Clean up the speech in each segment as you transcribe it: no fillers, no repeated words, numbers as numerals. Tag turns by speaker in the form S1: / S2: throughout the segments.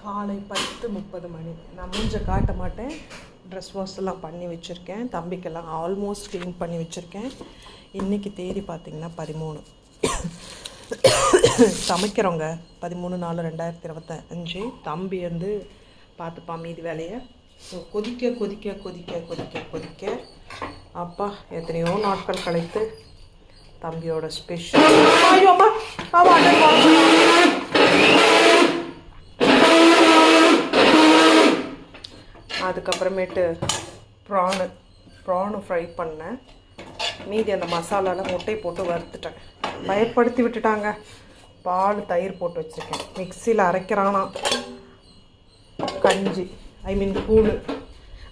S1: காலை 10:30 மணி. நான் மூஞ்ச காட்ட மாட்டேன். ட்ரெஸ் வாஷ் எல்லாம் பண்ணி வச்சுருக்கேன். தம்பிக்கெல்லாம் ஆல்மோஸ்ட் க்ளீன் பண்ணி வச்சுருக்கேன். இன்றைக்கி தேதி பார்த்திங்கன்னா 13. சமைக்கிறோங்க 13/4/2025. தம்பி வந்து பார்த்துப்பான் மீதி வேலையை. ஸோ கொதிக்க கொதிக்க கொதிக்க கொதிக்க கொதிக்க அப்பா எத்தனையோ நாட்கள் கழித்து தம்பியோட ஸ்பெஷல் அதுக்கப்புறமேட்டு ப்ரானு ஃப்ரை பண்ணேன். மீதி அந்த மசாலாவில் முட்டை போட்டு வறுத்துட்டேன். பயப்படுத்தி விட்டுட்டாங்க. பால் தயிர் போட்டு வச்சுருக்கேன். மிக்சியில் அரைக்கிறானா கஞ்சி கூழ்.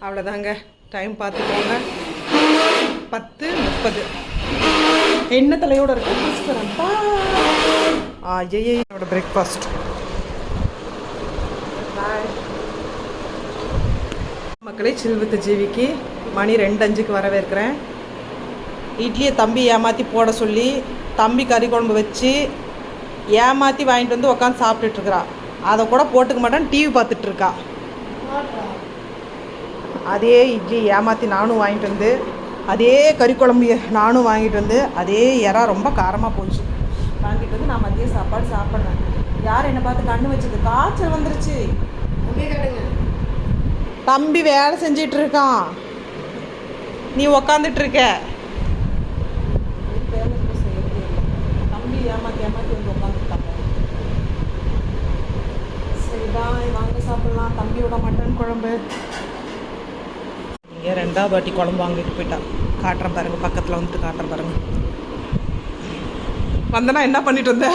S1: அவ்வளோதாங்க. டைம் பார்த்துக்கோங்க 10:30. என்ன தலையோட இருக்கு என்னோட பிரேக்ஃபாஸ்ட். மக்களே, சில்வித்து ஜீவிக்கு மணி 2:05 வரவேற்கிறேன். இட்லியை தம்பி ஏமாற்றி போட சொல்லி தம்பி கறி குழம்பு வச்சு ஏமாற்றி வாங்கிட்டு வந்து உட்காந்து சாப்பிட்டுட்ருக்குறா. அதை கூட போட்டுக்க மாட்டேன், டிவி பார்த்துட்ருக்கா. அதே இட்லி ஏமாற்றி நானும் வாங்கிட்டு வந்து, அதே கறி குழம்பு நானும் வாங்கிட்டு வந்து, அதே இறா ரொம்ப காரமாக போச்சு வாங்கிட்டு வந்து நான் மதியம் சாப்பாடு சாப்பிட்றேன். யார் என்னை பார்த்து கண்ணு வச்சது? காய்ச்சல் வந்துருச்சு. தம்பி வேலை செஞ்சிட்டு இருக்கான், நீ உக்காந்துட்டு இருக்க. தம்பி ஏமாற்றி ஏமாற்றி வந்து உட்காந்துட்டாங்க. சரிதான், வாங்க சாப்பிட்லாம். தம்பியோட மட்டன் குழம்பு இங்கே 2வது வாட்டி குழம்பு வாங்கிட்டு போயிட்டா. காட்டுறேன் பாருங்கள், பக்கத்தில் வந்துட்டு காட்டுறேன் பாருங்கள். வந்தனா என்ன பண்ணிட்டு வந்த?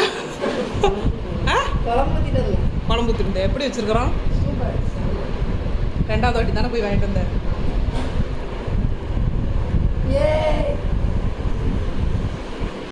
S1: குழம்பு ஊற்றிட்டு இருந்தேன். எப்படி வச்சுருக்குறோம்? 2வது வாட்டி தானே போய் வாங்கிட்டு வந்தேன்.